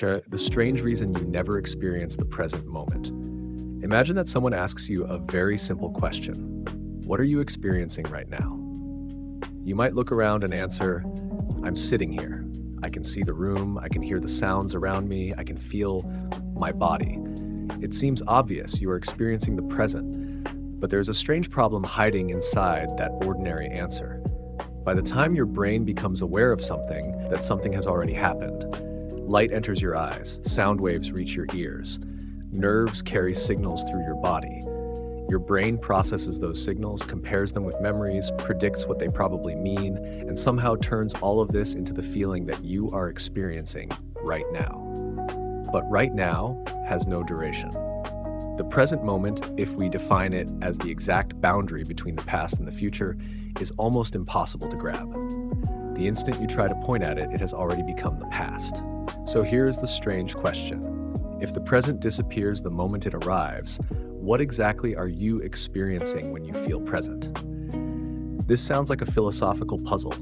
the strange reason you never experience the present moment. Imagine that someone asks you a very simple question. What are you experiencing right now? You might look around and answer, I'm sitting here. I can see the room, I can hear the sounds around me, I can feel my body. It seems obvious you are experiencing the present, but there's a strange problem hiding inside that ordinary answer. By the time your brain becomes aware of something, that something has already happened. Light enters your eyes, sound waves reach your ears, nerves carry signals through your body. Your brain processes those signals, compares them with memories, predicts what they probably mean, and somehow turns all of this into the feeling that you are experiencing right now. But right now has no duration. The present moment, if we define it as the exact boundary between the past and the future, is almost impossible to grab. The instant you try to point at it, it has already become the past. So here's the strange question. If the present disappears the moment it arrives, what exactly are you experiencing when you feel present? This sounds like a philosophical puzzle,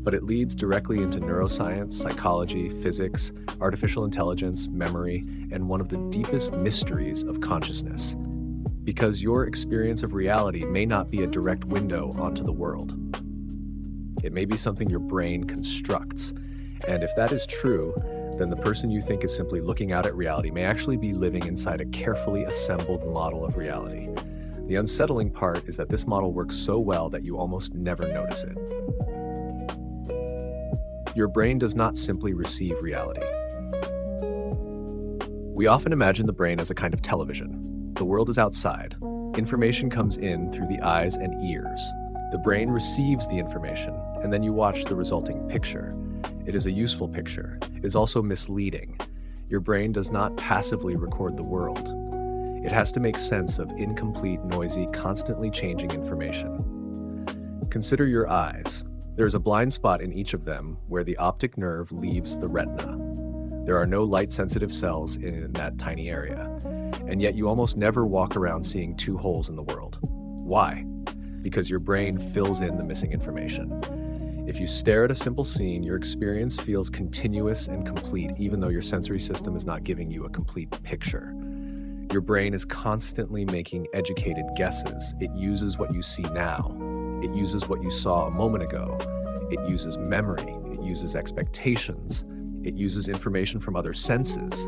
but it leads directly into neuroscience, psychology, physics, artificial intelligence, memory, and one of the deepest mysteries of consciousness. Because your experience of reality may not be a direct window onto the world. It may be something your brain constructs. And if that is true, then the person you think is simply looking out at reality may actually be living inside a carefully assembled model of reality. The unsettling part is that this model works so well that you almost never notice it. Your brain does not simply receive reality. We often imagine the brain as a kind of television. The world is outside. Information comes in through the eyes and ears. The brain receives the information, and then you watch the resulting picture. It is a useful picture. It is also misleading. Your brain does not passively record the world. It has to make sense of incomplete, noisy, constantly changing information. Consider your eyes. There is a blind spot in each of them where the optic nerve leaves the retina. There are no light-sensitive cells in that tiny area, and yet you almost never walk around seeing two holes in the world. Why? Because your brain fills in the missing information. If you stare at a simple scene, your experience feels continuous and complete, even though your sensory system is not giving you a complete picture. Your brain is constantly making educated guesses. It uses what you see now. It uses what you saw a moment ago. It uses memory. It uses expectations. It uses information from other senses.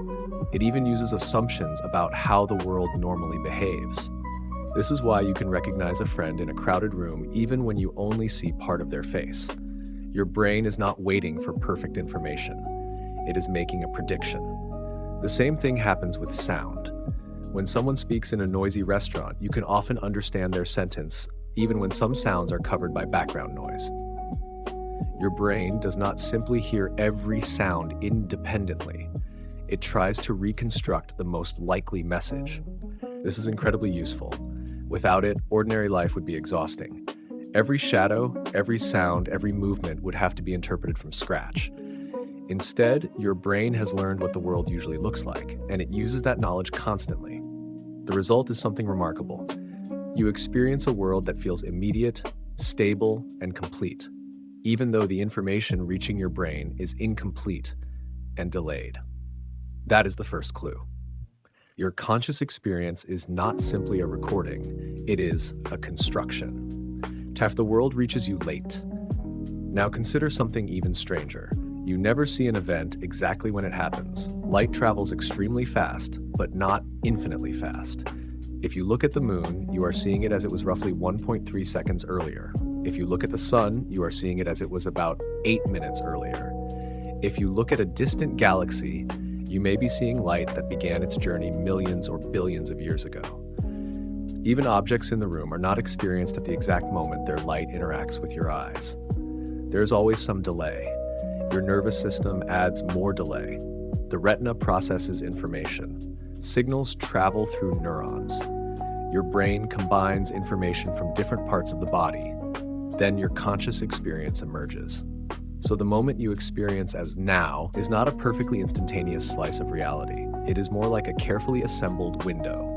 It even uses assumptions about how the world normally behaves. This is why you can recognize a friend in a crowded room even when you only see part of their face. Your brain is not waiting for perfect information. It is making a prediction. The same thing happens with sound. When someone speaks in a noisy restaurant, you can often understand their sentence, even when some sounds are covered by background noise. Your brain does not simply hear every sound independently. It tries to reconstruct the most likely message. This is incredibly useful. Without it, ordinary life would be exhausting. Every shadow, every sound, every movement would have to be interpreted from scratch. Instead, your brain has learned what the world usually looks like, and it uses that knowledge constantly. The result is something remarkable. You experience a world that feels immediate, stable, and complete, even though the information reaching your brain is incomplete and delayed. That is the first clue. Your conscious experience is not simply a recording, it is a construction. Half the world reaches you late. Now consider something even stranger. You never see an event exactly when it happens. Light travels extremely fast, but not infinitely fast. If you look at the moon, you are seeing it as it was roughly 1.3 seconds earlier. If you look at the sun, you are seeing it as it was about 8 minutes earlier. If you look at a distant galaxy, you may be seeing light that began its journey millions or billions of years ago. Even objects in the room are not experienced at the exact moment their light interacts with your eyes. There is always some delay. Your nervous system adds more delay. The retina processes information. Signals travel through neurons. Your brain combines information from different parts of the body. Then your conscious experience emerges. So the moment you experience as now is not a perfectly instantaneous slice of reality. It is more like a carefully assembled window.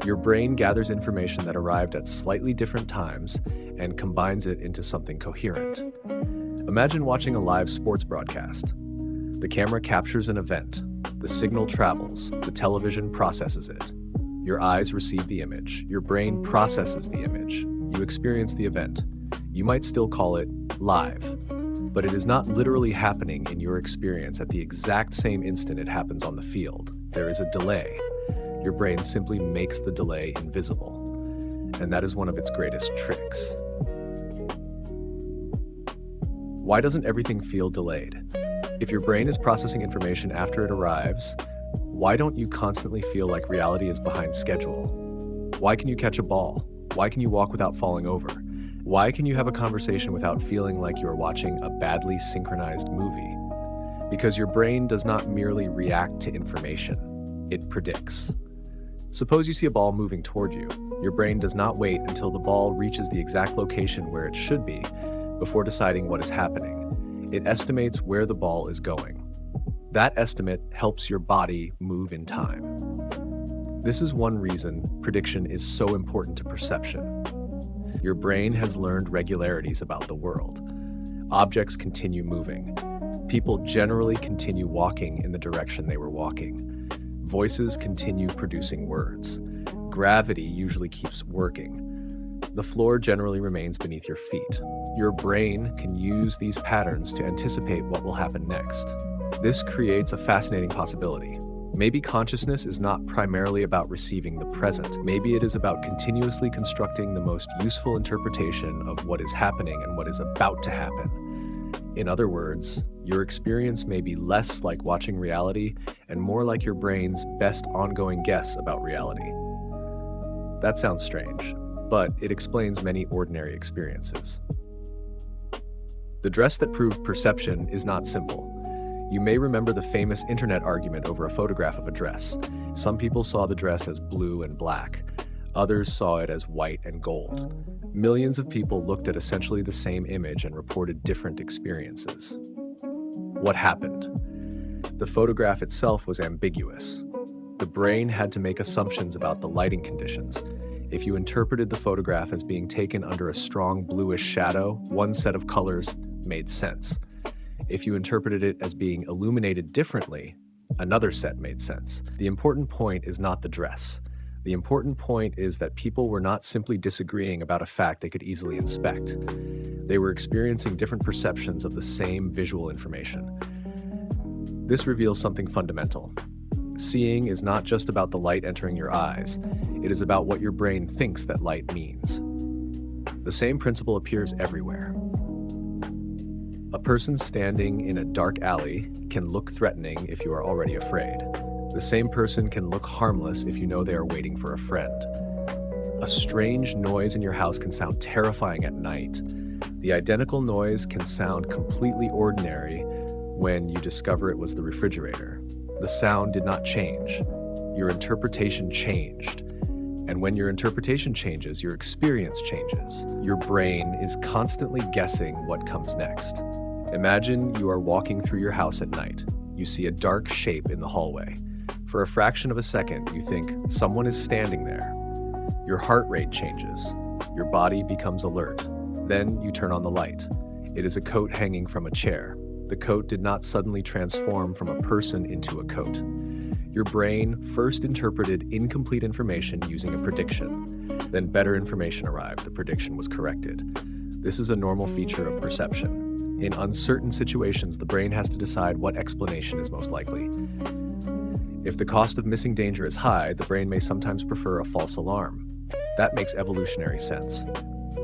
Your brain gathers information that arrived at slightly different times and combines it into something coherent. Imagine watching a live sports broadcast. The camera captures an event, The signal travels, the television processes it. Your eyes receive the image, your brain processes the image, you experience the event. You might still call it live, but it is not literally happening in your experience at the exact same instant it happens on the field. There is a delay. Your brain simply makes the delay invisible, and that is one of its greatest tricks. Why doesn't everything feel delayed? If your brain is processing information after it arrives, why don't you constantly feel like reality is behind schedule? Why can you catch a ball? Why can you walk without falling over? Why can you have a conversation without feeling like you are watching a badly synchronized movie? Because your brain does not merely react to information, it predicts. Suppose you see a ball moving toward you. Your brain does not wait until the ball reaches the exact location where it should be before deciding what is happening. It estimates where the ball is going. That estimate helps your body move in time. This is one reason prediction is so important to perception. Your brain has learned regularities about the world. Objects continue moving. People generally continue walking in the direction they were walking. Voices continue producing words. Gravity usually keeps working. The floor generally remains beneath your feet. Your brain can use these patterns to anticipate what will happen next. This creates a fascinating possibility. Maybe consciousness is not primarily about receiving the present. Maybe it is about continuously constructing the most useful interpretation of what is happening and what is about to happen. In other words, your experience may be less like watching reality and more like your brain's best ongoing guess about reality. That sounds strange, but it explains many ordinary experiences. The dress that proved perception is not simple. You may remember the famous internet argument over a photograph of a dress. Some people saw the dress as blue and black. Others saw it as white and gold. Millions of people looked at essentially the same image and reported different experiences. What happened? The photograph itself was ambiguous. The brain had to make assumptions about the lighting conditions. If you interpreted the photograph as being taken under a strong bluish shadow, one set of colors made sense. If you interpreted it as being illuminated differently, another set made sense. The important point is not the dress. The important point is that people were not simply disagreeing about a fact they could easily inspect. They were experiencing different perceptions of the same visual information. This reveals something fundamental. Seeing is not just about the light entering your eyes. It is about what your brain thinks that light means. The same principle appears everywhere. A person standing in a dark alley can look threatening if you are already afraid. The same person can look harmless if you know they are waiting for a friend. A strange noise in your house can sound terrifying at night. The identical noise can sound completely ordinary when you discover it was the refrigerator. The sound did not change. Your interpretation changed. And when your interpretation changes, your experience changes. Your brain is constantly guessing what comes next. Imagine you are walking through your house at night. You see a dark shape in the hallway. For a fraction of a second, you think someone is standing there. Your heart rate changes. Your body becomes alert. Then you turn on the light. It is a coat hanging from a chair. The coat did not suddenly transform from a person into a coat. Your brain first interpreted incomplete information using a prediction. Then better information arrived. The prediction was corrected. This is a normal feature of perception. In uncertain situations, the brain has to decide what explanation is most likely. If the cost of missing danger is high, the brain may sometimes prefer a false alarm. That makes evolutionary sense.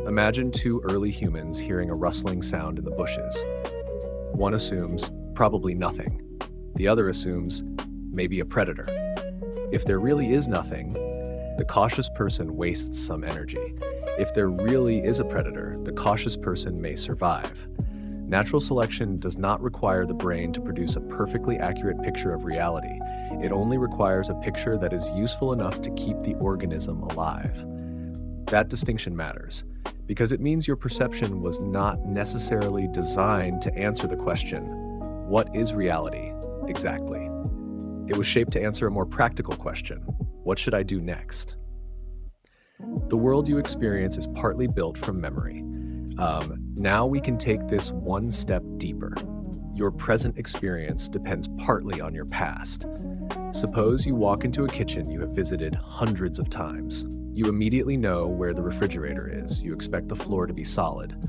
Imagine two early humans hearing a rustling sound in the bushes. One assumes, probably nothing. The other assumes, maybe a predator. If there really is nothing, the cautious person wastes some energy. If there really is a predator, the cautious person may survive. Natural selection does not require the brain to produce a perfectly accurate picture of reality. It only requires a picture that is useful enough to keep the organism alive. That distinction matters, because it means your perception was not necessarily designed to answer the question, what is reality exactly? It was shaped to answer a more practical question, what should I do next? The world you experience is partly built from memory. Now we can take this one step deeper. Your present experience depends partly on your past. Suppose you walk into a kitchen you have visited hundreds of times. You immediately know where the refrigerator is. You expect the floor to be solid.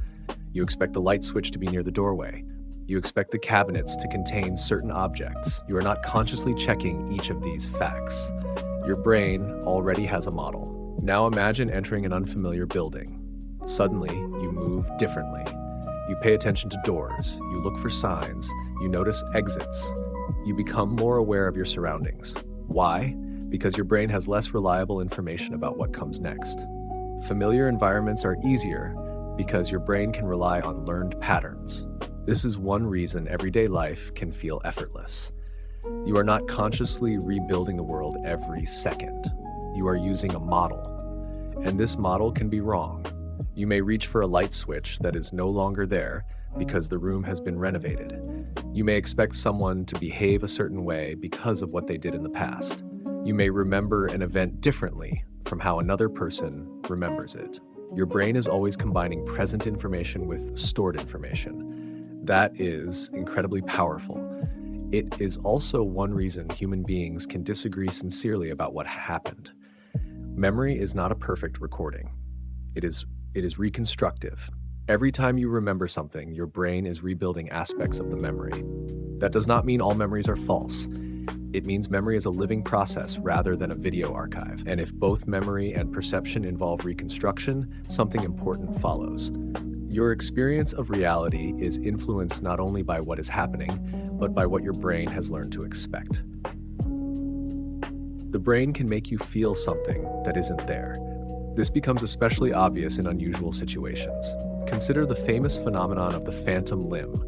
You expect the light switch to be near the doorway. You expect the cabinets to contain certain objects. You are not consciously checking each of these facts. Your brain already has a model. Now imagine entering an unfamiliar building. Suddenly, you move differently. You pay attention to doors. You look for signs. You notice exits. You become more aware of your surroundings. Why? Because your brain has less reliable information about what comes next. Familiar environments are easier because your brain can rely on learned patterns. This is one reason everyday life can feel effortless. You are not consciously rebuilding the world every second. You are using a model, and this model can be wrong. You may reach for a light switch that is no longer there because the room has been renovated. You may expect someone to behave a certain way because of what they did in the past. You may remember an event differently from how another person remembers it. Your brain is always combining present information with stored information. That is incredibly powerful. It is also one reason human beings can disagree sincerely about what happened. Memory is not a perfect recording. It is reconstructive. Every time you remember something, your brain is rebuilding aspects of the memory. That does not mean all memories are false. It means memory is a living process rather than a video archive. And if both memory and perception involve reconstruction, something important follows. Your experience of reality is influenced not only by what is happening, but by what your brain has learned to expect. The brain can make you feel something that isn't there. This becomes especially obvious in unusual situations. Consider the famous phenomenon of the phantom limb.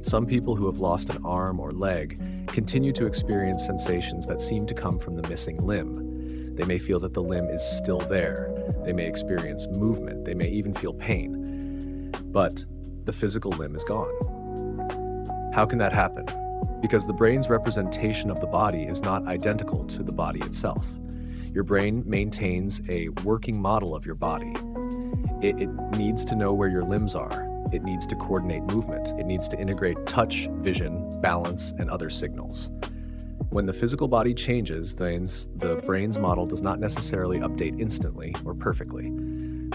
Some people who have lost an arm or leg continue to experience sensations that seem to come from the missing limb. They may feel that the limb is still there. They may experience movement. They may even feel pain. But the physical limb is gone. How can that happen? Because the brain's representation of the body is not identical to the body itself. Your brain maintains a working model of your body. It needs to know where your limbs are. It needs to coordinate movement. It needs to integrate touch, vision, balance, and other signals. When the physical body changes, then the brain's model does not necessarily update instantly or perfectly.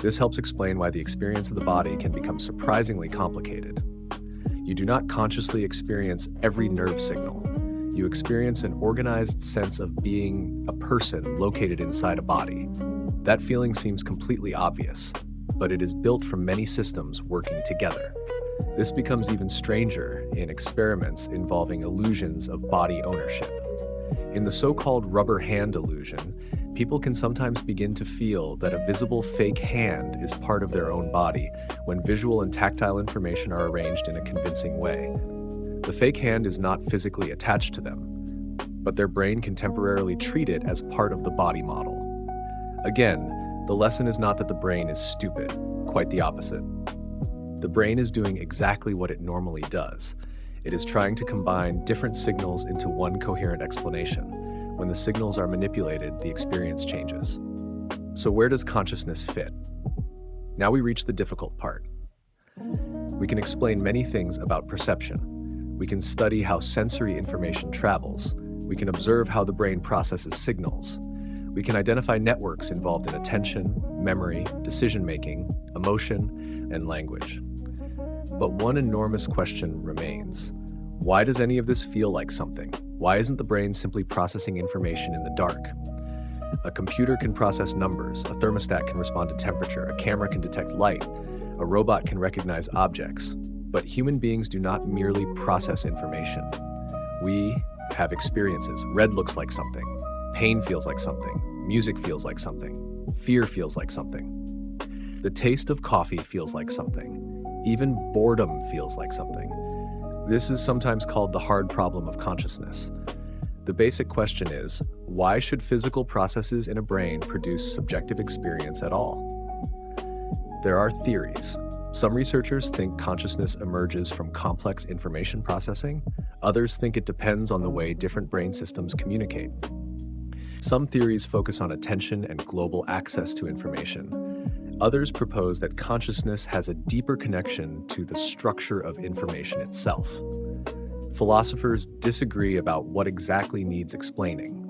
This helps explain why the experience of the body can become surprisingly complicated. You do not consciously experience every nerve signal. You experience an organized sense of being a person located inside a body. That feeling seems completely obvious, but it is built from many systems working together. This becomes even stranger in experiments involving illusions of body ownership. In the so-called rubber hand illusion, people can sometimes begin to feel that a visible fake hand is part of their own body when visual and tactile information are arranged in a convincing way. The fake hand is not physically attached to them, but their brain can temporarily treat it as part of the body model. Again, the lesson is not that the brain is stupid, quite the opposite. The brain is doing exactly what it normally does. It is trying to combine different signals into one coherent explanation. When the signals are manipulated, the experience changes. So where does consciousness fit? Now we reach the difficult part. We can explain many things about perception. We can study how sensory information travels. We can observe how the brain processes signals. We can identify networks involved in attention, memory, decision-making, emotion, and language. But one enormous question remains. Why does any of this feel like something? Why isn't the brain simply processing information in the dark? A computer can process numbers, a thermostat can respond to temperature, a camera can detect light, a robot can recognize objects. But human beings do not merely process information. We have experiences. Red looks like something. Pain feels like something. Music feels like something. Fear feels like something. The taste of coffee feels like something. Even boredom feels like something. This is sometimes called the hard problem of consciousness. The basic question is, why should physical processes in a brain produce subjective experience at all? There are theories. Some researchers think consciousness emerges from complex information processing. Others think it depends on the way different brain systems communicate. Some theories focus on attention and global access to information. Others propose that consciousness has a deeper connection to the structure of information itself. Philosophers disagree about what exactly needs explaining.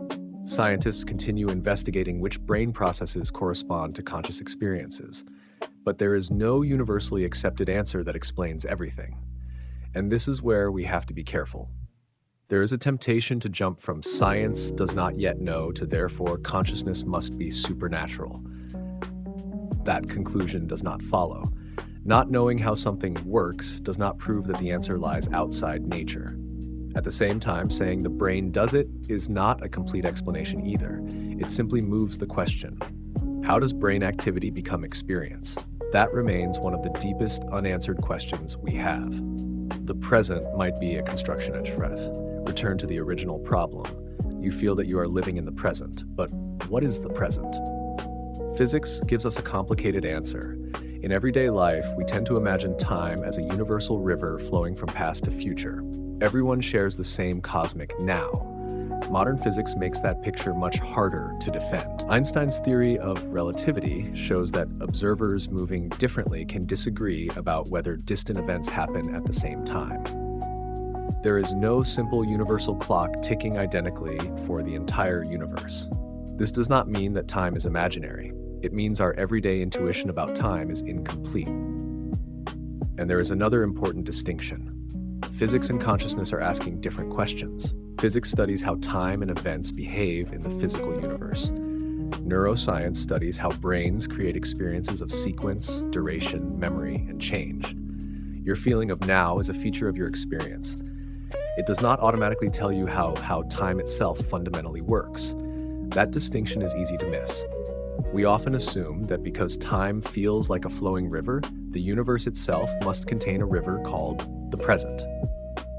Scientists continue investigating which brain processes correspond to conscious experiences, but there is no universally accepted answer that explains everything. And this is where we have to be careful. There is a temptation to jump from science does not yet know to therefore consciousness must be supernatural. That conclusion does not follow. Not knowing how something works does not prove that the answer lies outside nature. At the same time, saying the brain does it is not a complete explanation either. It simply moves the question. How does brain activity become experience? That remains one of the deepest unanswered questions we have. The present might be a construction edge threat. Return to the original problem. You feel that you are living in the present, but what is the present? Physics gives us a complicated answer. In everyday life, we tend to imagine time as a universal river flowing from past to future. Everyone shares the same cosmic now. Modern physics makes that picture much harder to defend. Einstein's theory of relativity shows that observers moving differently can disagree about whether distant events happen at the same time. There is no simple universal clock ticking identically for the entire universe. This does not mean that time is imaginary. It means our everyday intuition about time is incomplete. And there is another important distinction. Physics and consciousness are asking different questions. Physics studies how time and events behave in the physical universe. Neuroscience studies how brains create experiences of sequence, duration, memory, and change. Your feeling of now is a feature of your experience. It does not automatically tell you how time itself fundamentally works. That distinction is easy to miss. We often assume that because time feels like a flowing river, the universe itself must contain a river called the present.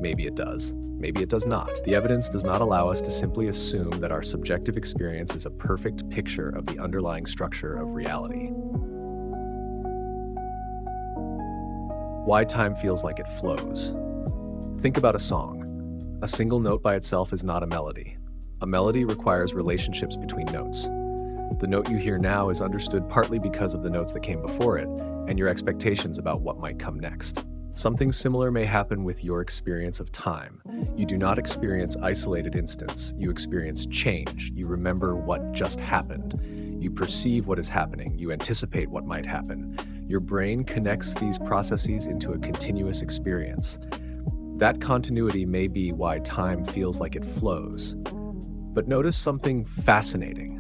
Maybe it does, maybe it does not. The evidence does not allow us to simply assume that our subjective experience is a perfect picture of the underlying structure of reality. Why time feels like it flows. Think about a song. A single note by itself is not a melody. A melody requires relationships between notes. The note you hear now is understood partly because of the notes that came before it and your expectations about what might come next. Something similar may happen with your experience of time. You do not experience isolated instants. You experience change. You remember what just happened. You perceive what is happening. You anticipate what might happen. Your brain connects these processes into a continuous experience. That continuity may be why time feels like it flows. But notice something fascinating.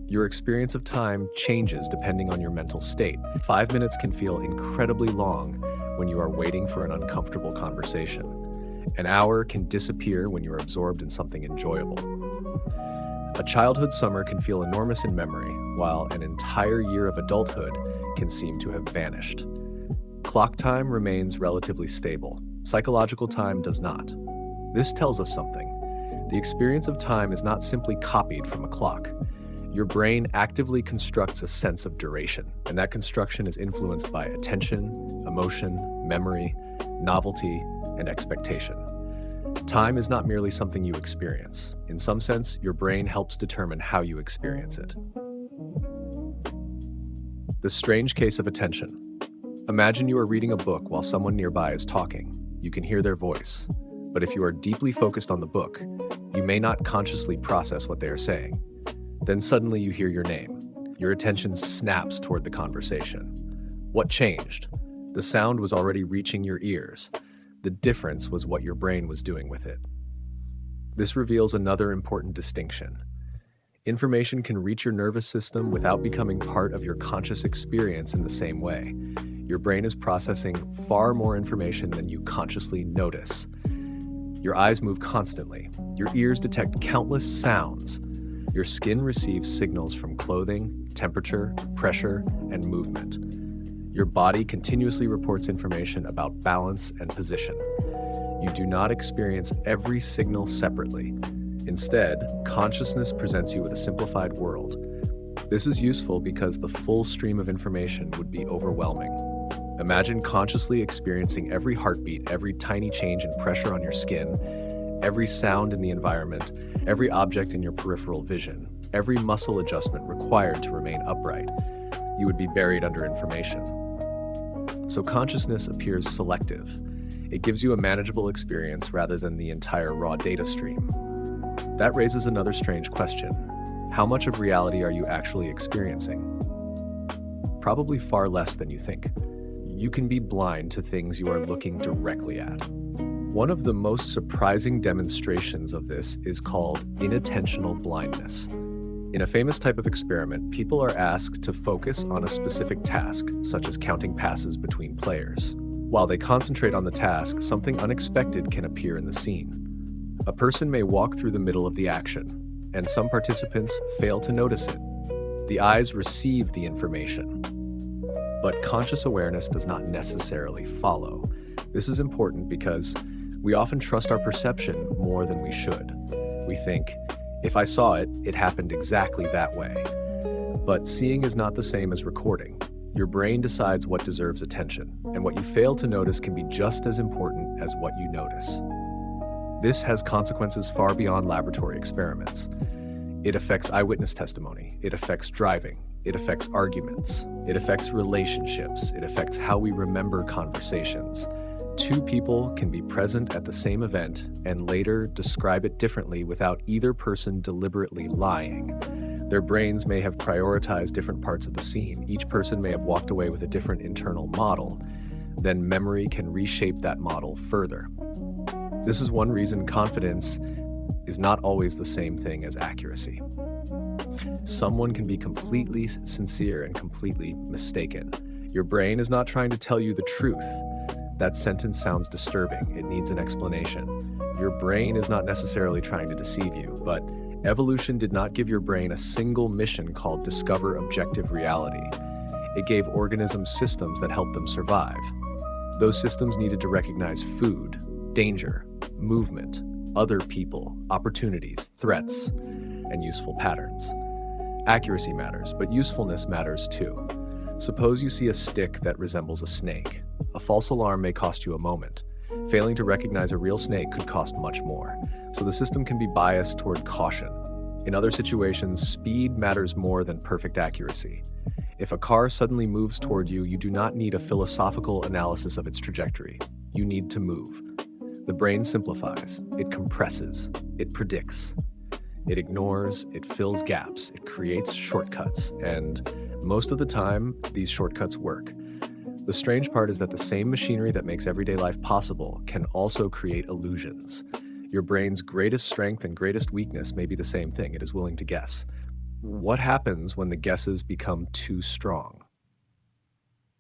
Your experience of time changes depending on your mental state. 5 minutes can feel incredibly long when you are waiting for an uncomfortable conversation. An hour can disappear when you are absorbed in something enjoyable. A childhood summer can feel enormous in memory, while an entire year of adulthood can seem to have vanished. Clock time remains relatively stable. Psychological time does not. This tells us something. The experience of time is not simply copied from a clock. Your brain actively constructs a sense of duration, and that construction is influenced by attention, emotion, memory, novelty, and expectation. Time is not merely something you experience. In some sense, your brain helps determine how you experience it. The strange case of attention. Imagine you are reading a book while someone nearby is talking. You can hear their voice, but if you are deeply focused on the book, you may not consciously process what they are saying. Then suddenly you hear your name. Your attention snaps toward the conversation. What changed? The sound was already reaching your ears. The difference was what your brain was doing with it. This reveals another important distinction. Information can reach your nervous system without becoming part of your conscious experience in the same way. Your brain is processing far more information than you consciously notice. Your eyes move constantly. Your ears detect countless sounds. Your skin receives signals from clothing, temperature, pressure, and movement. Your body continuously reports information about balance and position. You do not experience every signal separately. Instead, consciousness presents you with a simplified world. This is useful because the full stream of information would be overwhelming. Imagine consciously experiencing every heartbeat, every tiny change in pressure on your skin, every sound in the environment, every object in your peripheral vision, every muscle adjustment required to remain upright. You would be buried under information. So consciousness appears selective. It gives you a manageable experience rather than the entire raw data stream. That raises another strange question. How much of reality are you actually experiencing? Probably far less than you think. You can be blind to things you are looking directly at. One of the most surprising demonstrations of this is called inattentional blindness. In a famous type of experiment, people are asked to focus on a specific task, such as counting passes between players. While they concentrate on the task, something unexpected can appear in the scene. A person may walk through the middle of the action, and some participants fail to notice it. The eyes receive the information, but conscious awareness does not necessarily follow. This is important because we often trust our perception more than we should. We think, if I saw it, it happened exactly that way. But seeing is not the same as recording. Your brain decides what deserves attention, and what you fail to notice can be just as important as what you notice. This has consequences far beyond laboratory experiments. It affects eyewitness testimony, it affects driving, it affects arguments, it affects relationships, it affects how we remember conversations. Two people can be present at the same event and later describe it differently without either person deliberately lying. Their brains may have prioritized different parts of the scene. Each person may have walked away with a different internal model. Then memory can reshape that model further. This is one reason confidence is not always the same thing as accuracy. Someone can be completely sincere and completely mistaken. Your brain is not trying to tell you the truth. That sentence sounds disturbing. It needs an explanation. Your brain is not necessarily trying to deceive you, but evolution did not give your brain a single mission called discover objective reality. It gave organisms systems that helped them survive. Those systems needed to recognize food, danger, movement, other people, opportunities, threats, and useful patterns. Accuracy matters, but usefulness matters too. Suppose you see a stick that resembles a snake. A false alarm may cost you a moment. Failing to recognize a real snake could cost much more. So the system can be biased toward caution. In other situations, speed matters more than perfect accuracy. If a car suddenly moves toward you, you do not need a philosophical analysis of its trajectory. You need to move. The brain simplifies, it compresses, it predicts. It ignores, it fills gaps, it creates shortcuts, and most of the time, these shortcuts work. The strange part is that the same machinery that makes everyday life possible can also create illusions. Your brain's greatest strength and greatest weakness may be the same thing. It is willing to guess. What happens when the guesses become too strong?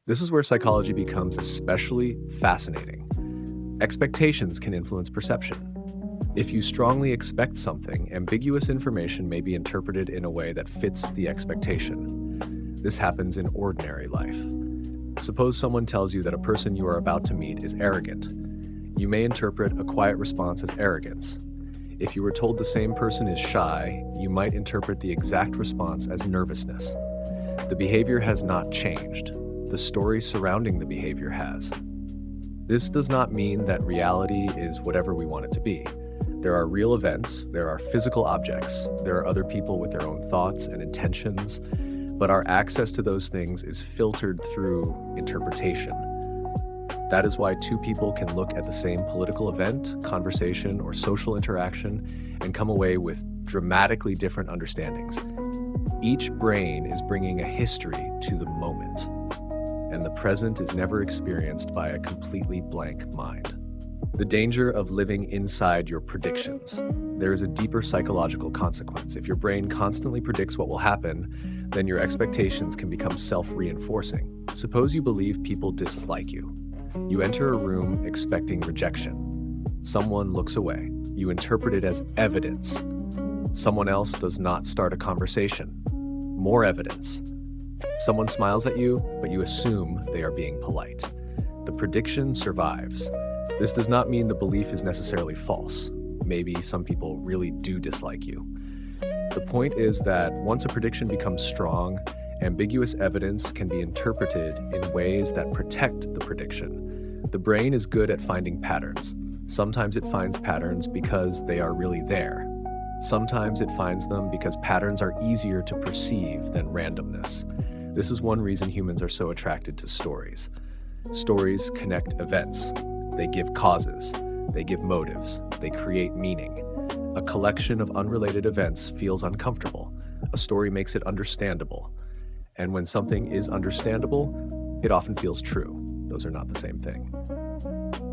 This is where psychology becomes especially fascinating. Expectations can influence perception. If you strongly expect something, ambiguous information may be interpreted in a way that fits the expectation. This happens in ordinary life. Suppose someone tells you that a person you are about to meet is arrogant. You may interpret a quiet response as arrogance. If you were told the same person is shy, you might interpret the exact response as nervousness. The behavior has not changed. The story surrounding the behavior has. This does not mean that reality is whatever we want it to be. There are real events, there are physical objects, there are other people with their own thoughts and intentions, but our access to those things is filtered through interpretation. That is why two people can look at the same political event, conversation, or social interaction and come away with dramatically different understandings. Each brain is bringing a history to the moment, and the present is never experienced by a completely blank mind. The danger of living inside your predictions. There is a deeper psychological consequence. If your brain constantly predicts what will happen, then your expectations can become self-reinforcing. Suppose you believe people dislike you. You enter a room expecting rejection. Someone looks away. You interpret it as evidence. Someone else does not start a conversation. More evidence. Someone smiles at you, but you assume they are being polite. The prediction survives. This does not mean the belief is necessarily false. Maybe some people really do dislike you. The point is that once a prediction becomes strong, ambiguous evidence can be interpreted in ways that protect the prediction. The brain is good at finding patterns. Sometimes it finds patterns because they are really there. Sometimes it finds them because patterns are easier to perceive than randomness. This is one reason humans are so attracted to stories. Stories connect events. They give causes. They give motives. They create meaning. A collection of unrelated events feels uncomfortable. A story makes it understandable. And when something is understandable, it often feels true. Those are not the same thing.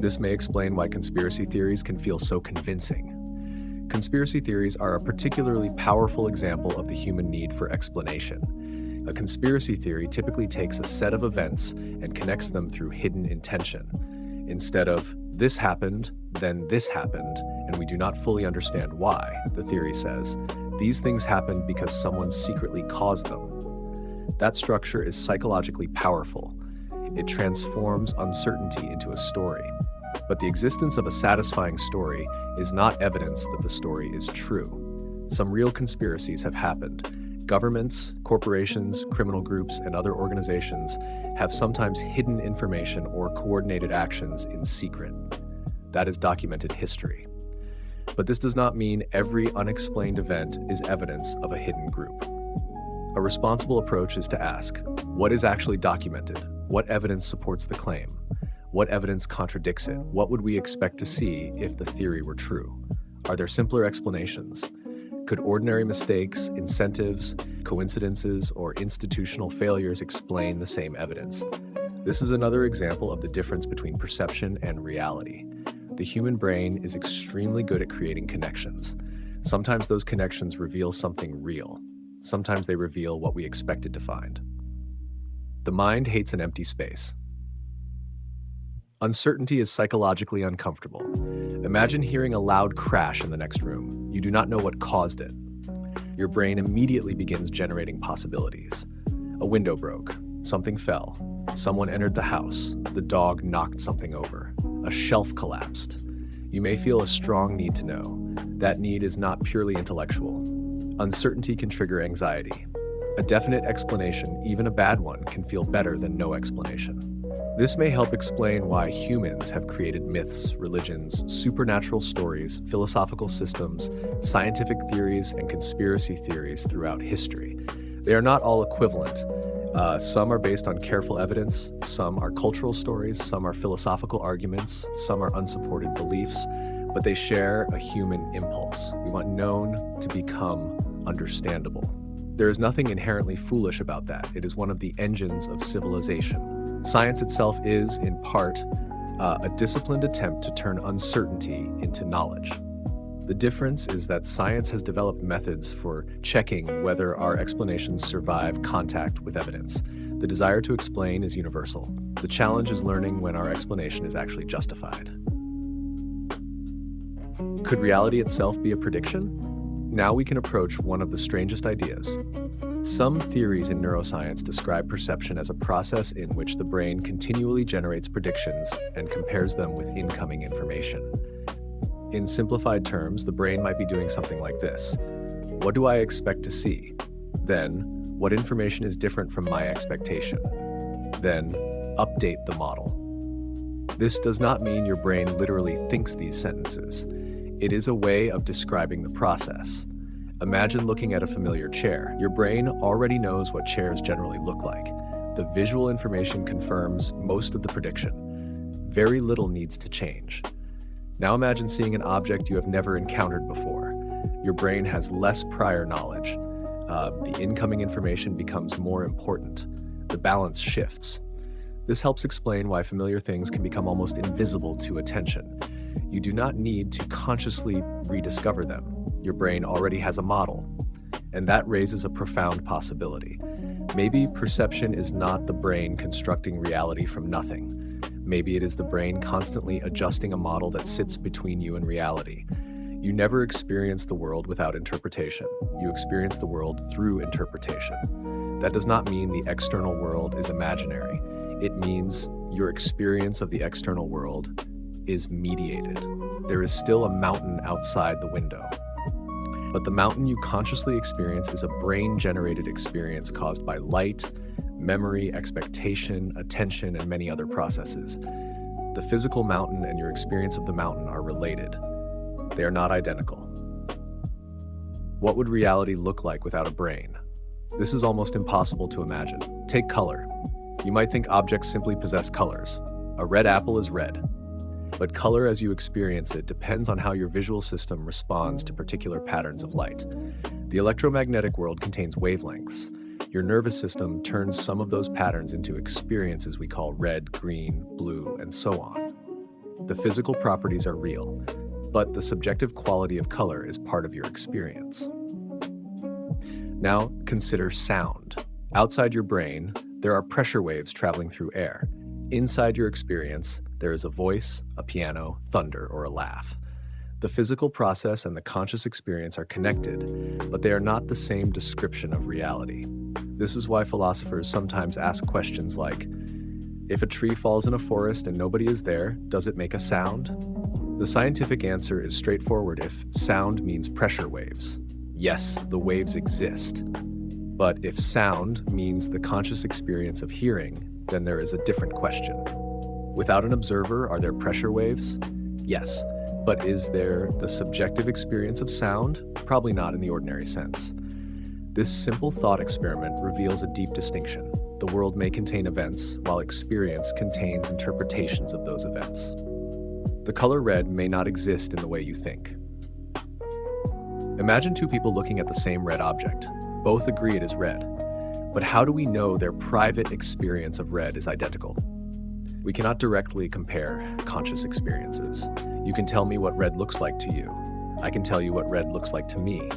This may explain why conspiracy theories can feel so convincing. Conspiracy theories are a particularly powerful example of the human need for explanation. A conspiracy theory typically takes a set of events and connects them through hidden intention. Instead of, this happened, then this happened, and we do not fully understand why, the theory says, these things happened because someone secretly caused them. That structure is psychologically powerful. It transforms uncertainty into a story. But the existence of a satisfying story is not evidence that the story is true. Some real conspiracies have happened. Governments, corporations, criminal groups, and other organizations have sometimes hidden information or coordinated actions in secret. That is documented history. But this does not mean every unexplained event is evidence of a hidden group. A responsible approach is to ask, what is actually documented? What evidence supports the claim? What evidence contradicts it? What would we expect to see if the theory were true? Are there simpler explanations? Could ordinary mistakes, incentives, coincidences, or institutional failures explain the same evidence? This is another example of the difference between perception and reality. The human brain is extremely good at creating connections. Sometimes those connections reveal something real. Sometimes they reveal what we expected to find. The mind hates an empty space. Uncertainty is psychologically uncomfortable. Imagine hearing a loud crash in the next room. You do not know what caused it. Your brain immediately begins generating possibilities. A window broke. Something fell. Someone entered the house. The dog knocked something over. A shelf collapsed. You may feel a strong need to know. That need is not purely intellectual. Uncertainty can trigger anxiety. A definite explanation, even a bad one, can feel better than no explanation. This may help explain why humans have created myths, religions, supernatural stories, philosophical systems, scientific theories, and conspiracy theories throughout history. They are not all equivalent. Some are based on careful evidence, some are cultural stories, some are philosophical arguments, some are unsupported beliefs, but they share a human impulse. We want known to become understandable. There is nothing inherently foolish about that. It is one of the engines of civilization. Science itself is, in part, a disciplined attempt to turn uncertainty into knowledge. The difference is that science has developed methods for checking whether our explanations survive contact with evidence. The desire to explain is universal. The challenge is learning when our explanation is actually justified. Could reality itself be a prediction? Now we can approach one of the strangest ideas. Some theories in neuroscience describe perception as a process in which the brain continually generates predictions and compares them with incoming information. In simplified terms, the brain might be doing something like this. What do I expect to see? Then, what information is different from my expectation? Then, update the model. This does not mean your brain literally thinks these sentences. It is a way of describing the process. Imagine looking at a familiar chair. Your brain already knows what chairs generally look like. The visual information confirms most of the prediction. Very little needs to change. Now imagine seeing an object you have never encountered before. Your brain has less prior knowledge. The incoming information becomes more important. The balance shifts. This helps explain why familiar things can become almost invisible to attention. You do not need to consciously rediscover them. Your brain already has a model, and that raises a profound possibility. Maybe perception is not the brain constructing reality from nothing. Maybe it is the brain constantly adjusting a model that sits between you and reality. You never experience the world without interpretation. You experience the world through interpretation. That does not mean the external world is imaginary. It means your experience of the external world is mediated. There is still a mountain outside the window. But the mountain you consciously experience is a brain-generated experience caused by light, memory, expectation, attention, and many other processes. The physical mountain and your experience of the mountain are related. They are not identical. What would reality look like without a brain? This is almost impossible to imagine. Take color. You might think objects simply possess colors. A red apple is red. but color as you experience it depends on how your visual system responds to particular patterns of light. The electromagnetic world contains wavelengths. Your nervous system turns some of those patterns into experiences we call red, green, blue, and so on. The physical properties are real, but the subjective quality of color is part of your experience. Now, consider sound. Outside your brain, there are pressure waves traveling through air. Inside your experience, there is a voice, a piano, thunder, or a laugh. The physical process and the conscious experience are connected, but they are not the same description of reality. This is why philosophers sometimes ask questions like, if a tree falls in a forest and nobody is there, does it make a sound? The scientific answer is straightforward if sound means pressure waves. Yes, the waves exist. But if sound means the conscious experience of hearing, then there is a different question. Without an observer, are there pressure waves? Yes, but is there the subjective experience of sound? Probably not in the ordinary sense. This simple thought experiment reveals a deep distinction. The world may contain events, while experience contains interpretations of those events. The color red may not exist in the way you think. Imagine two people looking at the same red object. Both agree it is red. But how do we know their private experience of red is identical? We cannot directly compare conscious experiences. You can tell me what red looks like to you. I can tell you what red looks like to me.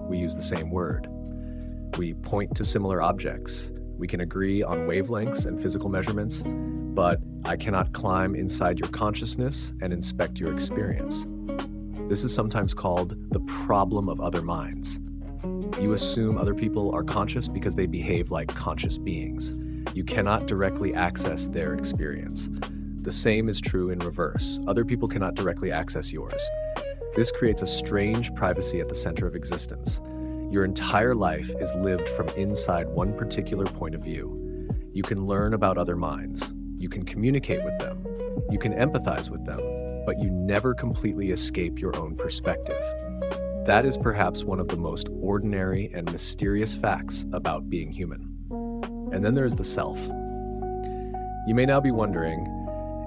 We use the same word. We point to similar objects. We can agree on wavelengths and physical measurements, but I cannot climb inside your consciousness and inspect your experience. This is sometimes called the problem of other minds. You assume other people are conscious because they behave like conscious beings. You cannot directly access their experience. The same is true in reverse. Other people cannot directly access yours. This creates a strange privacy at the center of existence. Your entire life is lived from inside one particular point of view. You can learn about other minds. You can communicate with them. You can empathize with them, but you never completely escape your own perspective. That is perhaps one of the most ordinary and mysterious facts about being human. And then there is the self. You may now be wondering,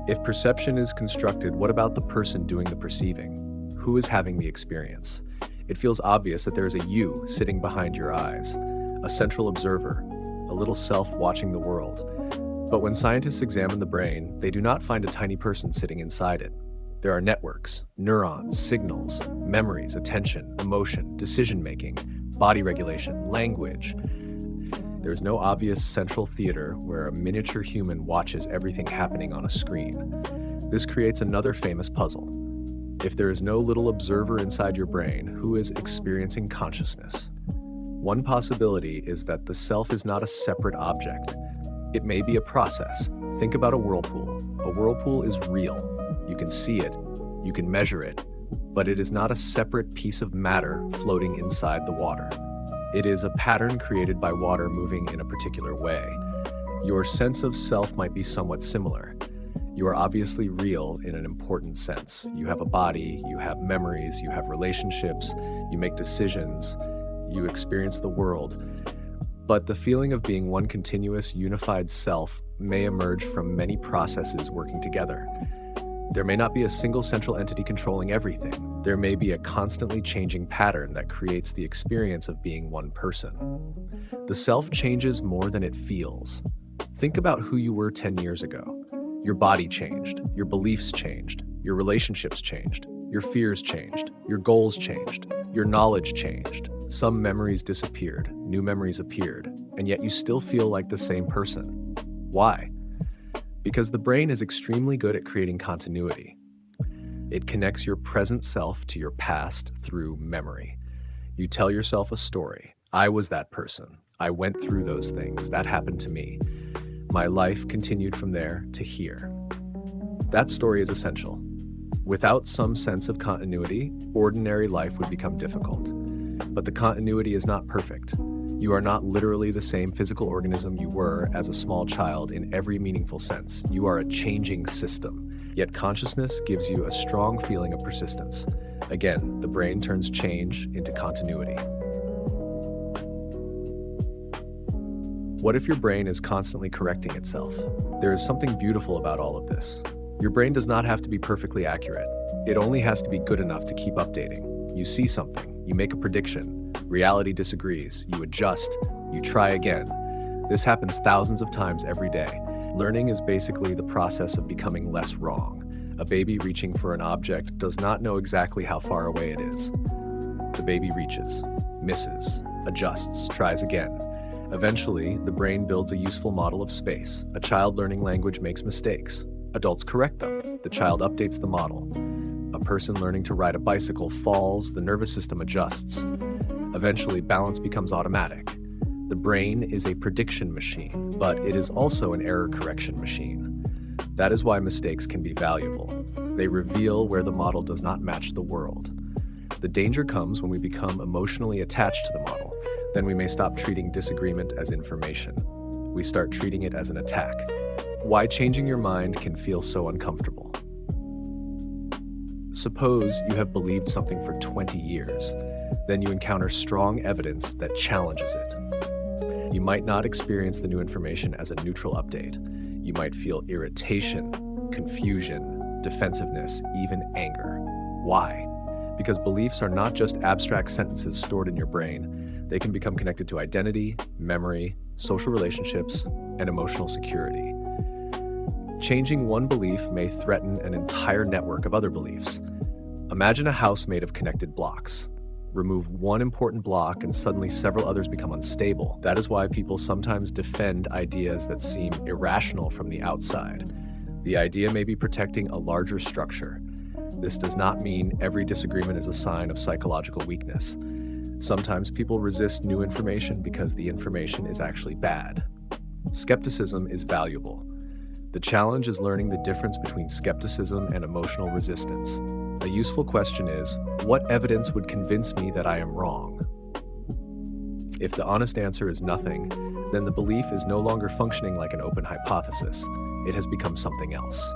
if perception is constructed, what about the person doing the perceiving? Who is having the experience? It feels obvious that there is a you sitting behind your eyes, a central observer, a little self watching the world. But when scientists examine the brain, they do not find a tiny person sitting inside it. There are networks, neurons, signals, memories, attention, emotion, decision-making, body regulation, language. There is no obvious central theater where a miniature human watches everything happening on a screen. This creates another famous puzzle. If there is no little observer inside your brain, who is experiencing consciousness? One possibility is that the self is not a separate object. It may be a process. Think about a whirlpool. A whirlpool is real. You can see it, you can measure it, but it is not a separate piece of matter floating inside the water. It is a pattern created by water moving in a particular way. Your sense of self might be somewhat similar. You are obviously real in an important sense. You have a body, you have memories, you have relationships, you make decisions, you experience the world. But the feeling of being one continuous, unified self may emerge from many processes working together. There may not be a single central entity controlling everything. There may be a constantly changing pattern that creates the experience of being one person. The self changes more than it feels. Think about who you were 10 years ago. Your body changed, your beliefs changed, your relationships changed, your fears changed, your goals changed, your knowledge changed. Some memories disappeared, new memories appeared, and yet you still feel like the same person. Why? Because the brain is extremely good at creating continuity. It connects your present self to your past through memory. You tell yourself a story. I was that person. I went through those things. That happened to me. My life continued from there to here. That story is essential. Without some sense of continuity, ordinary life would become difficult. But the continuity is not perfect. You are not literally the same physical organism you were as a small child in every meaningful sense. You are a changing system, yet consciousness gives you a strong feeling of persistence. Again, the brain turns change into continuity. What if your brain is constantly correcting itself? There is something beautiful about all of this. Your brain does not have to be perfectly accurate. It only has to be good enough to keep updating. You see something, you make a prediction, reality disagrees, you adjust, you try again. This happens thousands of times every day. Learning is basically the process of becoming less wrong. A baby reaching for an object does not know exactly how far away it is. The baby reaches, misses, adjusts, tries again. Eventually, the brain builds a useful model of space. A child learning language makes mistakes. Adults correct them. The child updates the model. A person learning to ride a bicycle falls, the nervous system adjusts. Eventually, balance becomes automatic. The brain is a prediction machine, but it is also an error correction machine. That is why mistakes can be valuable. They reveal where the model does not match the world. The danger comes when we become emotionally attached to the model. Then we may stop treating disagreement as information. We start treating it as an attack. Why changing your mind can feel so uncomfortable. Suppose you have believed something for 20 years. Then you encounter strong evidence that challenges it. You might not experience the new information as a neutral update. You might feel irritation, confusion, defensiveness, even anger. Why? Because beliefs are not just abstract sentences stored in your brain. They can become connected to identity, memory, social relationships, and emotional security. Changing one belief may threaten an entire network of other beliefs. Imagine a house made of connected blocks. Remove one important block and suddenly several others become unstable. That is why people sometimes defend ideas that seem irrational from the outside. The idea may be protecting a larger structure. This does not mean every disagreement is a sign of psychological weakness. Sometimes people resist new information because the information is actually bad. Skepticism is valuable. The challenge is learning the difference between skepticism and emotional resistance. A useful question is, what evidence would convince me that I am wrong? If the honest answer is nothing, then the belief is no longer functioning like an open hypothesis. It has become something else.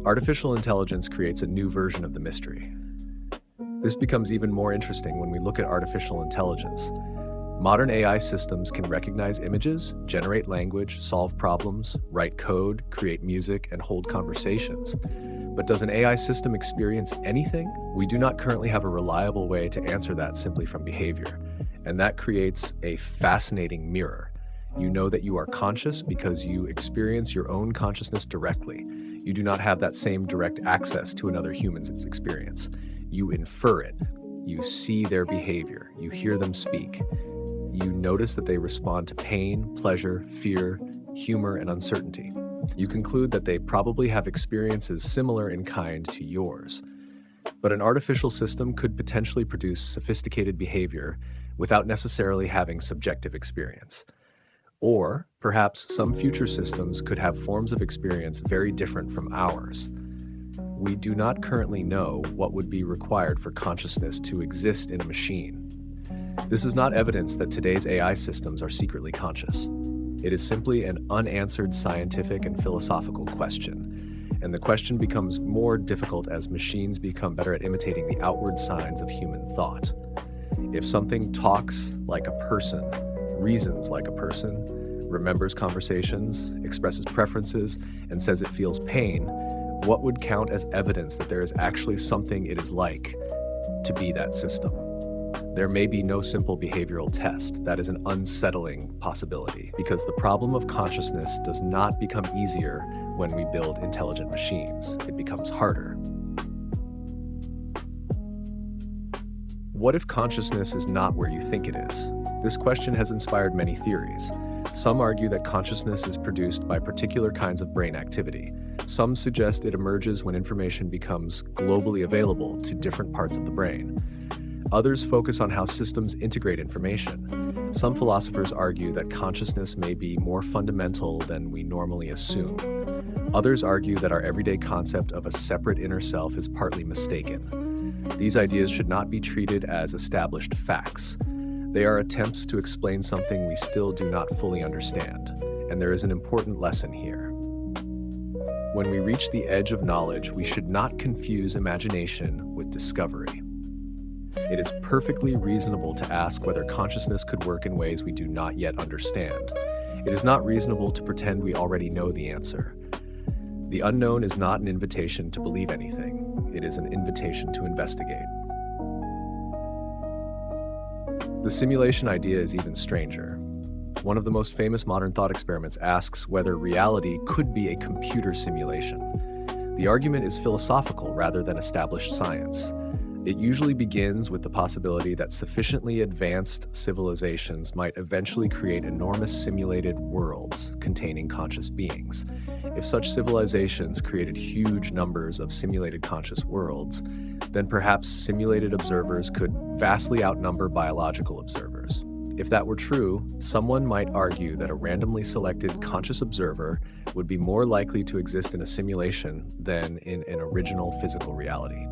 Artificial intelligence creates a new version of the mystery. This becomes even more interesting when we look at artificial intelligence. Modern AI systems can recognize images, generate language, solve problems, write code, create music, and hold conversations. But does an AI system experience anything? We do not currently have a reliable way to answer that simply from behavior. And that creates a fascinating mirror. You know that you are conscious because you experience your own consciousness directly. You do not have that same direct access to another human's experience. You infer it. You see their behavior. You hear them speak. You notice that they respond to pain, pleasure, fear, humor, and uncertainty. You conclude that they probably have experiences similar in kind to yours. But an artificial system could potentially produce sophisticated behavior without necessarily having subjective experience. Or perhaps some future systems could have forms of experience very different from ours. We do not currently know what would be required for consciousness to exist in a machine. This is not evidence that today's AI systems are secretly conscious. It is simply an unanswered scientific and philosophical question. And the question becomes more difficult as machines become better at imitating the outward signs of human thought. If something talks like a person, reasons like a person, remembers conversations, expresses preferences, and says it feels pain, what would count as evidence that there is actually something it is like to be that system? There may be no simple behavioral test. That is an unsettling possibility, because the problem of consciousness does not become easier when we build intelligent machines. It becomes harder. What if consciousness is not where you think it is? This question has inspired many theories. Some argue that consciousness is produced by particular kinds of brain activity. Some suggest it emerges when information becomes globally available to different parts of the brain. Others focus on how systems integrate information. Some philosophers argue that consciousness may be more fundamental than we normally assume. Others argue that our everyday concept of a separate inner self is partly mistaken. These ideas should not be treated as established facts. They are attempts to explain something we still do not fully understand, and there is an important lesson here. When we reach the edge of knowledge, we should not confuse imagination with discovery. It is perfectly reasonable to ask whether consciousness could work in ways we do not yet understand. It is not reasonable to pretend we already know the answer. The unknown is not an invitation to believe anything. It is an invitation to investigate. The simulation idea is even stranger. One of the most famous modern thought experiments asks whether reality could be a computer simulation. The argument is philosophical rather than established science. It usually begins with the possibility that sufficiently advanced civilizations might eventually create enormous simulated worlds containing conscious beings. If such civilizations created huge numbers of simulated conscious worlds, then perhaps simulated observers could vastly outnumber biological observers. If that were true, someone might argue that a randomly selected conscious observer would be more likely to exist in a simulation than in an original physical reality.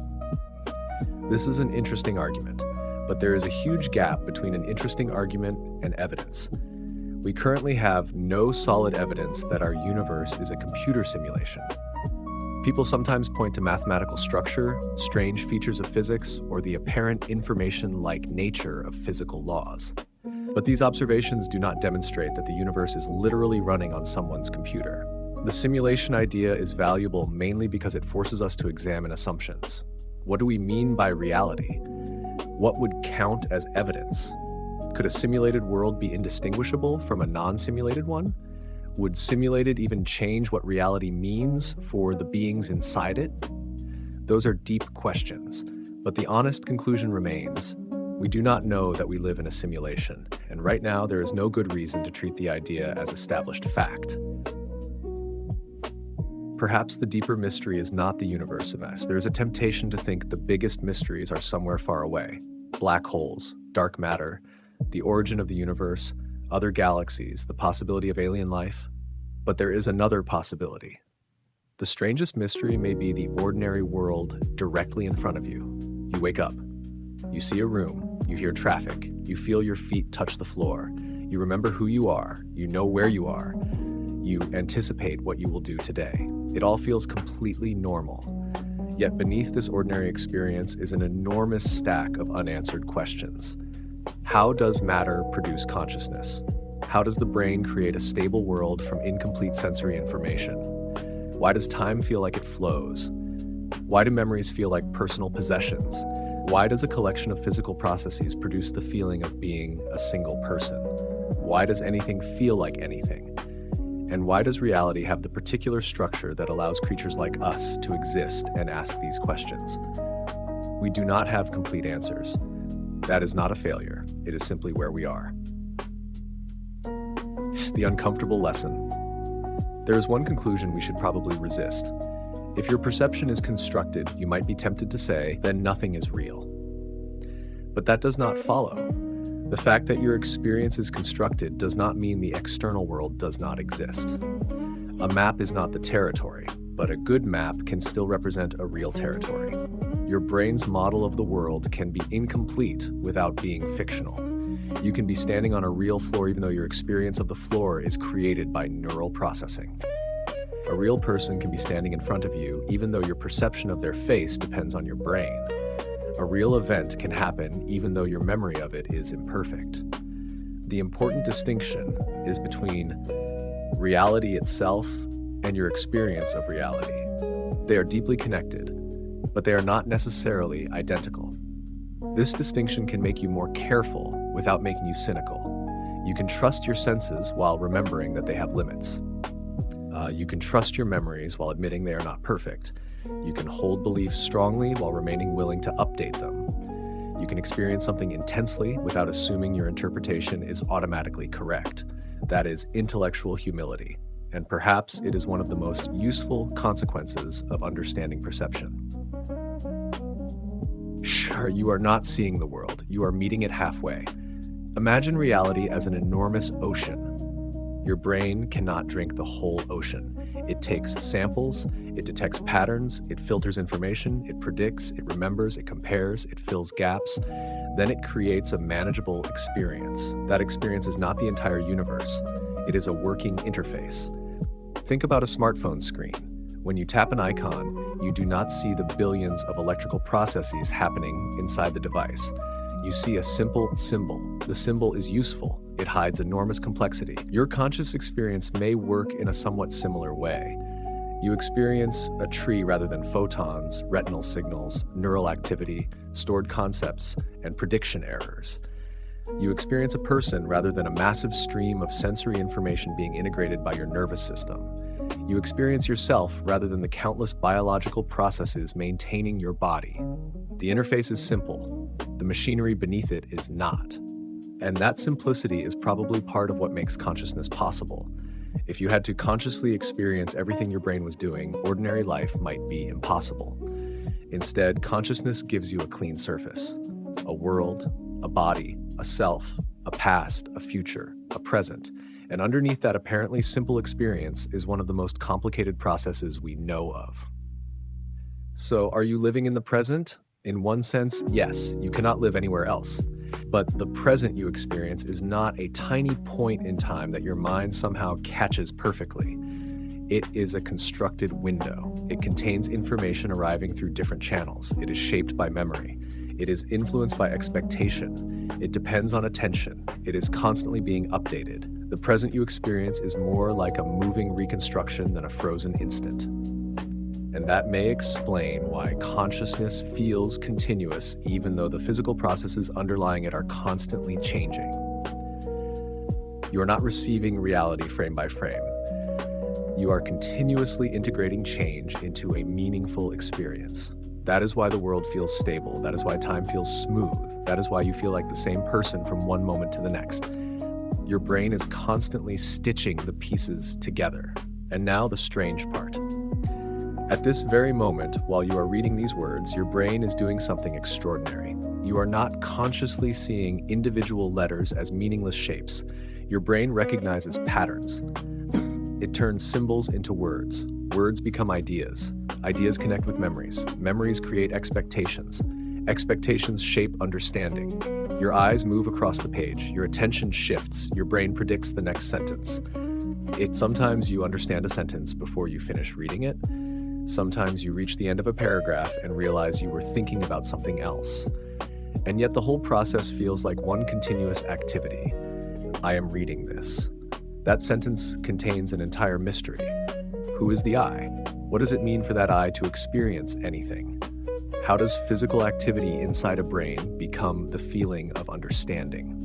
This is an interesting argument, but there is a huge gap between an interesting argument and evidence. We currently have no solid evidence that our universe is a computer simulation. People sometimes point to mathematical structure, strange features of physics, or the apparent information-like nature of physical laws. But these observations do not demonstrate that the universe is literally running on someone's computer. The simulation idea is valuable mainly because it forces us to examine assumptions. What do we mean by reality? What would count as evidence? Could a simulated world be indistinguishable from a non-simulated one? Would simulated even change what reality means for the beings inside it? Those are deep questions, but the honest conclusion remains: we do not know that we live in a simulation, and right now there is no good reason to treat the idea as established fact. Perhaps the deeper mystery is not the universe. There is a temptation to think the biggest mysteries are somewhere far away. Black holes, dark matter, the origin of the universe, other galaxies, the possibility of alien life. But there is another possibility. The strangest mystery may be the ordinary world directly in front of you. You wake up. You see a room. You hear traffic. You feel your feet touch the floor. You remember who you are. You know where you are. You anticipate what you will do today. It all feels completely normal. Yet beneath this ordinary experience is an enormous stack of unanswered questions. How does matter produce consciousness? How does the brain create a stable world from incomplete sensory information? Why does time feel like it flows? Why do memories feel like personal possessions? Why does a collection of physical processes produce the feeling of being a single person? Why does anything feel like anything? And why does reality have the particular structure that allows creatures like us to exist and ask these questions? We do not have complete answers. That is not a failure. It is simply where we are. The uncomfortable lesson. There is one conclusion we should probably resist. If your perception is constructed, you might be tempted to say, then nothing is real. But that does not follow. The fact that your experience is constructed does not mean the external world does not exist. A map is not the territory, but a good map can still represent a real territory. Your brain's model of the world can be incomplete without being fictional. You can be standing on a real floor even though your experience of the floor is created by neural processing. A real person can be standing in front of you even though your perception of their face depends on your brain. A real event can happen even though your memory of it is imperfect. The important distinction is between reality itself and your experience of reality. They are deeply connected, but they are not necessarily identical. This distinction can make you more careful without making you cynical. You can trust your senses while remembering that they have limits. You can trust your memories while admitting they are not perfect. You can hold beliefs strongly while remaining willing to update them. You can experience something intensely without assuming your interpretation is automatically correct. That is intellectual humility, and perhaps it is one of the most useful consequences of understanding perception. Sure, you are not seeing the world. You are meeting it halfway. Imagine reality as an enormous ocean. Your brain cannot drink the whole ocean. It takes samples, it detects patterns, it filters information, it predicts, it remembers, it compares, it fills gaps. Then it creates a manageable experience. That experience is not the entire universe. It is a working interface. Think about a smartphone screen. When you tap an icon, you do not see the billions of electrical processes happening inside the device. You see a simple symbol. The symbol is useful. It hides enormous complexity. Your conscious experience may work in a somewhat similar way. You experience a tree rather than photons, retinal signals, neural activity, stored concepts, and prediction errors. You experience a person rather than a massive stream of sensory information being integrated by your nervous system. You experience yourself rather than the countless biological processes maintaining your body. The interface is simple. The machinery beneath it is not. And that simplicity is probably part of what makes consciousness possible. If you had to consciously experience everything your brain was doing, ordinary life might be impossible. Instead, consciousness gives you a clean surface. A world, a body, a self, a past, a future, a present. And underneath that apparently simple experience is one of the most complicated processes we know of. So, are you living in the present? In one sense, yes, you cannot live anywhere else. But the present you experience is not a tiny point in time that your mind somehow catches perfectly. It is a constructed window. It contains information arriving through different channels. It is shaped by memory. It is influenced by expectation. It depends on attention. It is constantly being updated. The present you experience is more like a moving reconstruction than a frozen instant. And that may explain why consciousness feels continuous even though the physical processes underlying it are constantly changing. You are not receiving reality frame by frame. You are continuously integrating change into a meaningful experience. That is why the world feels stable. That is why time feels smooth. That is why you feel like the same person from one moment to the next. Your brain is constantly stitching the pieces together. And now the strange part. At this very moment, while you are reading these words, your brain is doing something extraordinary. You are not consciously seeing individual letters as meaningless shapes. Your brain recognizes patterns. It turns symbols into words. Words become ideas. Ideas connect with memories. Memories create expectations. Expectations shape understanding. Your eyes move across the page. Your attention shifts. Your brain predicts the next sentence. Sometimes you understand a sentence before you finish reading it. Sometimes you reach the end of a paragraph and realize you were thinking about something else. And yet the whole process feels like one continuous activity. I am reading this. That sentence contains an entire mystery. Who is the I? What does it mean for that I to experience anything? How does physical activity inside a brain become the feeling of understanding?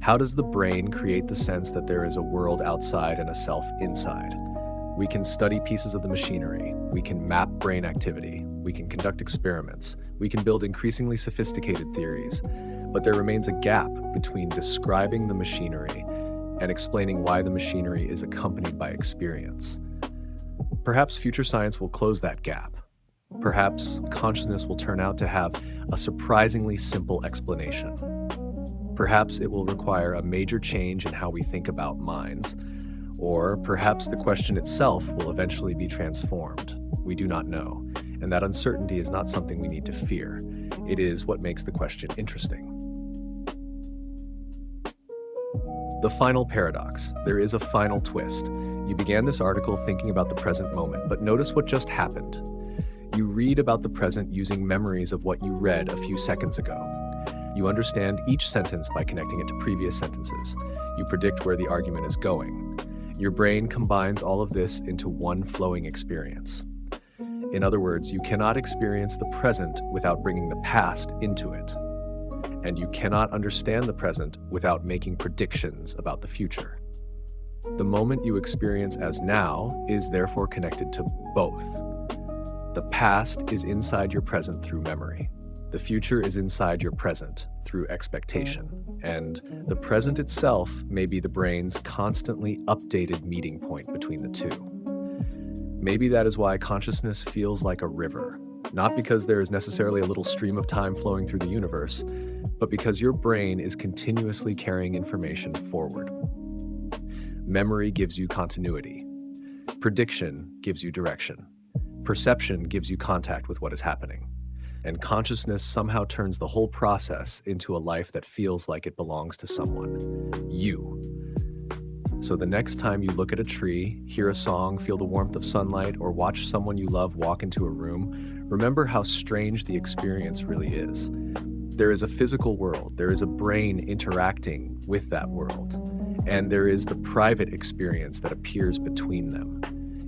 How does the brain create the sense that there is a world outside and a self inside? We can study pieces of the machinery. We can map brain activity. We can conduct experiments. We can build increasingly sophisticated theories. But there remains a gap between describing the machinery and explaining why the machinery is accompanied by experience. Perhaps future science will close that gap. Perhaps consciousness will turn out to have a surprisingly simple explanation. Perhaps it will require a major change in how we think about minds. Or perhaps the question itself will eventually be transformed. We do not know, and that uncertainty is not something we need to fear. It is what makes the question interesting. The final paradox. There is a final twist. You began this article thinking about the present moment, but notice what just happened. You read about the present using memories of what you read a few seconds ago. You understand each sentence by connecting it to previous sentences. You predict where the argument is going. Your brain combines all of this into one flowing experience. In other words, you cannot experience the present without bringing the past into it. And you cannot understand the present without making predictions about the future. The moment you experience as now is therefore connected to both. The past is inside your present through memory. The future is inside your present through expectation. And the present itself may be the brain's constantly updated meeting point between the two. Maybe that is why consciousness feels like a river, not because there is necessarily a little stream of time flowing through the universe, but because your brain is continuously carrying information forward. Memory gives you continuity. Prediction gives you direction. Perception gives you contact with what is happening. And consciousness somehow turns the whole process into a life that feels like it belongs to someone. You. So the next time you look at a tree, hear a song, feel the warmth of sunlight, or watch someone you love walk into a room, remember how strange the experience really is. There is a physical world, there is a brain interacting with that world, and there is the private experience that appears between them.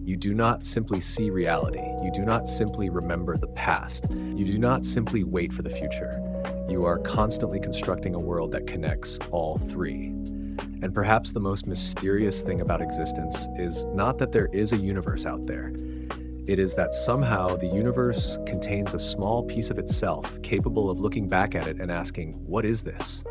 You do not simply see reality. You do not simply remember the past. You do not simply wait for the future. You are constantly constructing a world that connects all three. And perhaps the most mysterious thing about existence is not that there is a universe out there. It is that somehow the universe contains a small piece of itself capable of looking back at it and asking, what is this?